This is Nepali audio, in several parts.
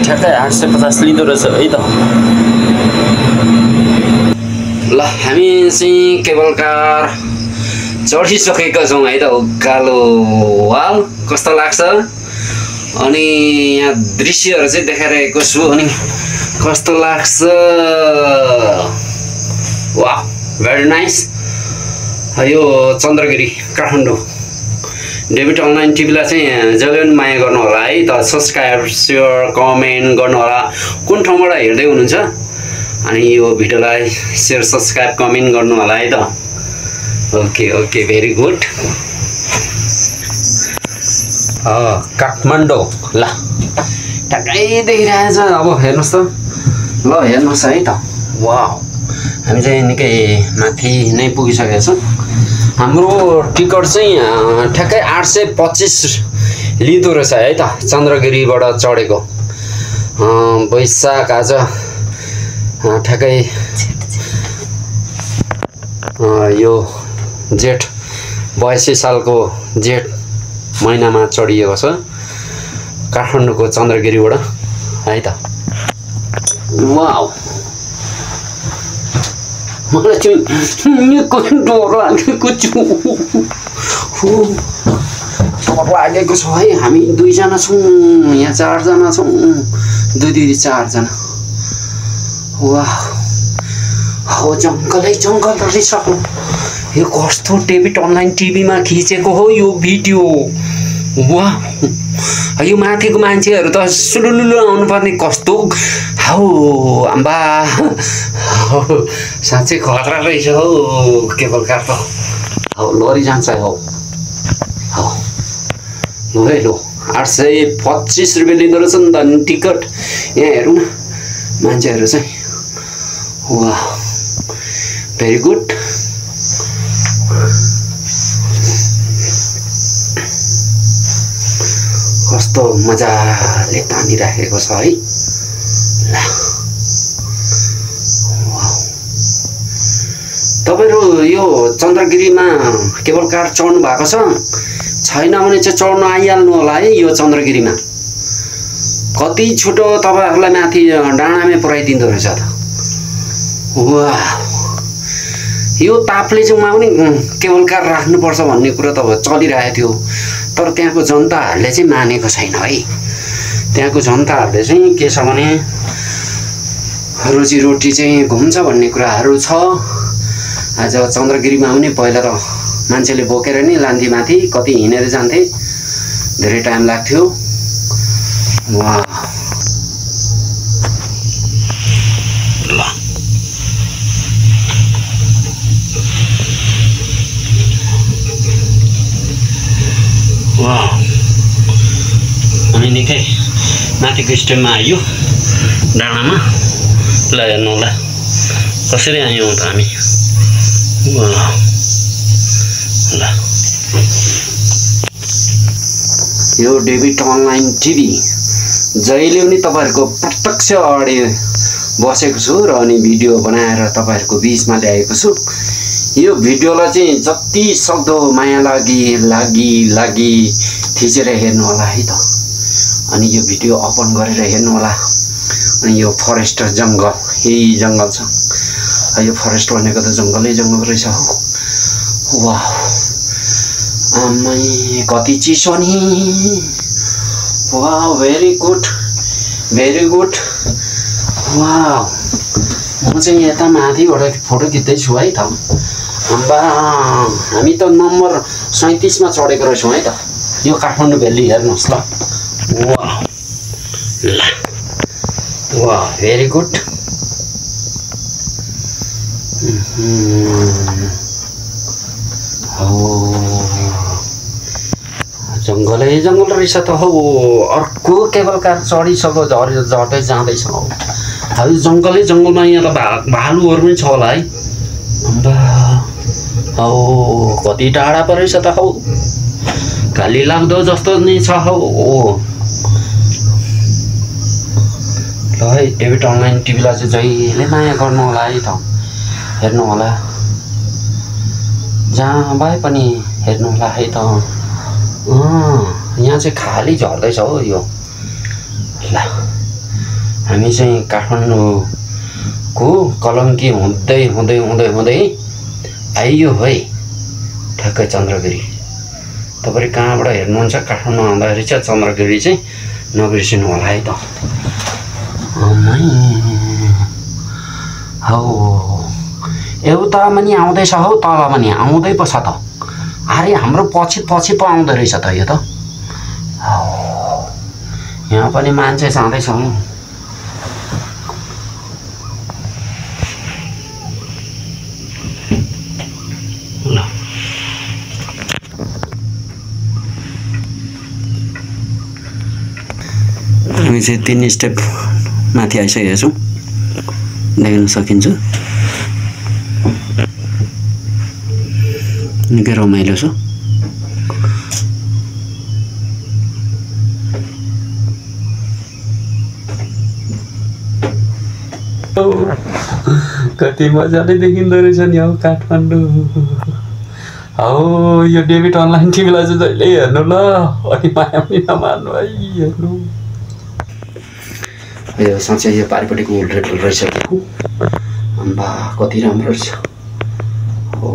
ठ्याक्कै 850 लिँदो रहेछ है त। ल हामी चाहिँ केबल कार चढिसकेका छौँ है त। उकालो वाल कस्तो लाग्छ अनि यहाँ दृश्यहरू चाहिँ देखाइरहेको छु अनि कस्तो लाग्छ। वाह भेरी नाइस। यो चन्द्रगिरी काठमाडौँ डेभिड अनलाइन टिभीलाई चाहिँ जसले पनि माया गर्नु होला है त। सब्सक्राइब सेयर कमेन्ट गर्नु होला कुन ठाउँबाट हेर्दै हुनुहुन्छ अनि यो भिडियोलाई सेयर सब्सक्राइब कमेन्ट गर्नु होला है त। Okay okay very good. Kathmandu ल ठ्याक्कै देखिरहेछ। अब हेर्नुहोस् त ल हेर्नुहोस् है त। वाह हामी चाहिँ निकै माथि नै पुगिसकेका छौँ। हाम्रो टिकट चाहिँ ठ्याक्कै 825 लिँदो रहेछ है त। चन्द्रगिरीबाट चढेको वैशाख आज ठ्याक्कै यो जेठ 82 सालको जेठ महिनामा चढिएको छ काठमाडौँको चन्द्रगिरीबाट है त। वाउ मलाई चाहिँ डर लागेको छु। डर लागेको छ है। हामी 2 जना छौँ यहाँ 4 जना छौँ 2 4 जना। वाह हो जङ्गलै जङ्गल रहेछ। यो कस्तो डेभिड अनलाइन टिभीमा खिचेको हो यो भिडियो। वाह यो माथिको मान्छेहरू त सुलुलुलु आउनुपर्ने कस्तो हौ आम्बा साँच्चै खतरा रहेछ हौ केबल कार त। हौ लरी जान्छ हौ हौ ल है लो 825 रुपियाँ लिँदो रहेछ नि त टिकट। यहाँ हेरौँ न मान्छेहरू चाहिँ। वाह भेरी गुड। कस्तो मजाले तानिराखेको छ है। ल तपाईहरु यो चन्द्रगिरीमा केबल कार चढ्नु भएको छैन भने चाहिँ चढ्न आइहाल्नु होला है यो चन्द्रगिरीमा। कति छिटो तपाईहरुलाई माथि डाँडामै पुर्याइदिँदो रहेछ त। वाह यो तापले चाहिँ पनि केबल कार राख्नुपर्छ भन्ने कुरा त चलिरहेको थियो तर त्यहाँको जनताहरूले चाहिँ मानेको छैन है। त्यहाँको जनताहरूले चाहिँ के छ भने रोजीरोटी चाहिँ घुम्छ भन्ने कुराहरू छ। आज चन्द्रगिरीमा पनि पहिला त मान्छेले बोकेर नि लान्थे माथि कति हिँडेर जान्थे धेरै टाइम लाग्थ्यो। वाह वाह हामी निकै माथिको स्टेपमा आयो डाँडामा। ल हेर्नु होला कसरी आयौँ त हामी। वाह ल यो डेभिड अनलाइन टिभी जहिले पनि तपाईहरुको प्रत्यक्ष अगाडि बसेको छु र अनि भिडियो बनाएर तपाईहरुको बीचमा ल्याएको छु। यो भिडियोलाई चाहिँ जति सक्दो माया लागि थिचेर हेर्नु होला है त। अनि यो भिडियो ओपन गरेर हेर्नु होला। अनि यो फरेस्ट जंगल यही जंगल छ। यो फरेस्ट भनेको त जंगलै जंगल रहेछ हौ। वाह आमै कति चिसो नि। वाह भेरी गुड भेरी गुड। वाह म चाहिँ यता माथिबाट फोटो खिच्दैछु है त। अम्बा हामी त नम्बर 37 मा चढेको रहेछौँ है त। यो काठमाडौँ भ्याली हेर्नुहोस् ल। वाह ल वाह भेरी गुड। जंगलै जंगल रहेछ त हौ। अर्को केबल कार चढिसक्यो झर्दै जाँदैछ हौ। अब जंगलै जंगलमा यहाँ त भालुहरू पनि छ होला है। अम्बा हौ कति टाढा परेछ त हौ। गाली लाग्दो जस्तो नि छ हौ। ल है डेभिड अनलाइन टिभीलाई चाहिँ जहिले माया गर्नु होला है त। हेर्नु होला जहाँ भए पनि हेर्नु होला है त। यहाँ चाहिँ खाली झर्दैछ हो यो। ल हामी चाहिँ काठमाडौँको कलङ्की हुँदै हुँदै हुँदै हुँदै आइयो है ठ्याक्कै चन्द्रगिरी। तपाईहरु कहाँबाट हेर्नुहुन्छ काठमाडौँ आउँदाखेरि चाहिँ चन्द्रगिरी चाहिँ नबिर्सिनु होला है त। हौ एउटा पनि आउँदैछ हौ, तल पनि आउँदै पो छ त। अरे हाम्रो पछि पछि पो आउँदो रहेछ त यो त। यहाँ पनि मान्छे जाँदैछ। ल हामी चाहिँ 3 स्टेप माथि आइसकेका छौँ, देख्न सकिन्छ। निकै रमाइलो छ। कति मजाले देखिँदो रहेछ नि हौ काठमाडौँ। हौ यो डेभिड अनलाइन टिभीलाई चाहिँ जहिले हेर्नु ल, अनि माया पनि नमार्नु है। हेर्नु यो साँच्चै यो पारिपट्टिको उल्टेल रहेछ। अम्बा कति राम्रो रहेछ। हो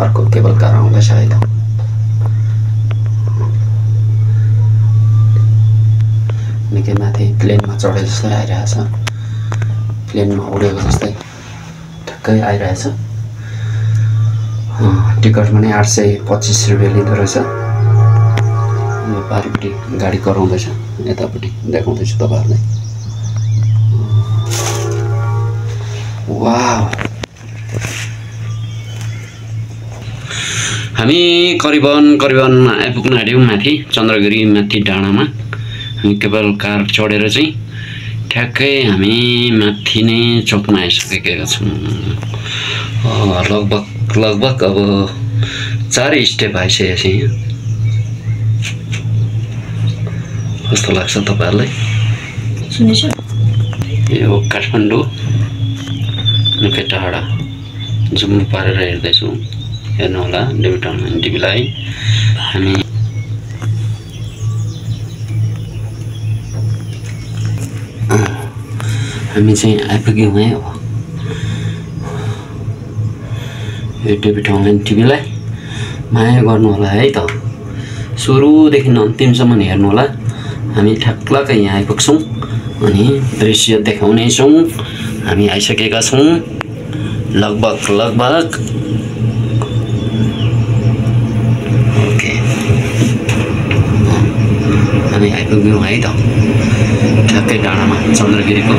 अर्को केबल कार आउँदैछ है त। निकै माथि प्लेनमा चढे जस्तै आइरहेछ, प्लेनमा उडेको जस्तै ठ्याक्कै आइरहेछ। टिकट पनि 825 रुपियाँ लिँदो रहेछ। यो पारिपट्टि गाडी कराउँदैछ, यतापट्टि देखाउँदैछु तपाईँहरूलाई। वाउ हामी करिबन आइपुग्न आँट्यौँ माथि चन्द्रगिरी माथि डाँडामा। हामी केवल कार चढेर चाहिँ ठ्याक्कै हामी माथि नै चोकमा आइसकेका छौँ। लगभग अब 4 स्टेप आइसकेको छ। यहाँ कस्तो लाग्छ तपाईँहरूलाई? यो काठमाडौँ निकै टाढा जुम पारेर हेर्दैछु। हेर्नु होला डेभिड अनलाइन टिभीलाई। हामी चाहिँ आइपुग्यौँ है। अब यो डेभिड अनलाइन टिभीलाई माया गर्नु होला है त। सुरुदेखि अन्तिमसम्म हेर्नु होला। हामी ठ्याक्कै यहाँ आइपुग्छौँ अनि दृश्य देखाउनेछौँ। हामी आइसकेका छौँ लगभग ओके हामी आइपुग्यौँ है त ठ्याक्कै डाँडामा चन्द्रगिरीको।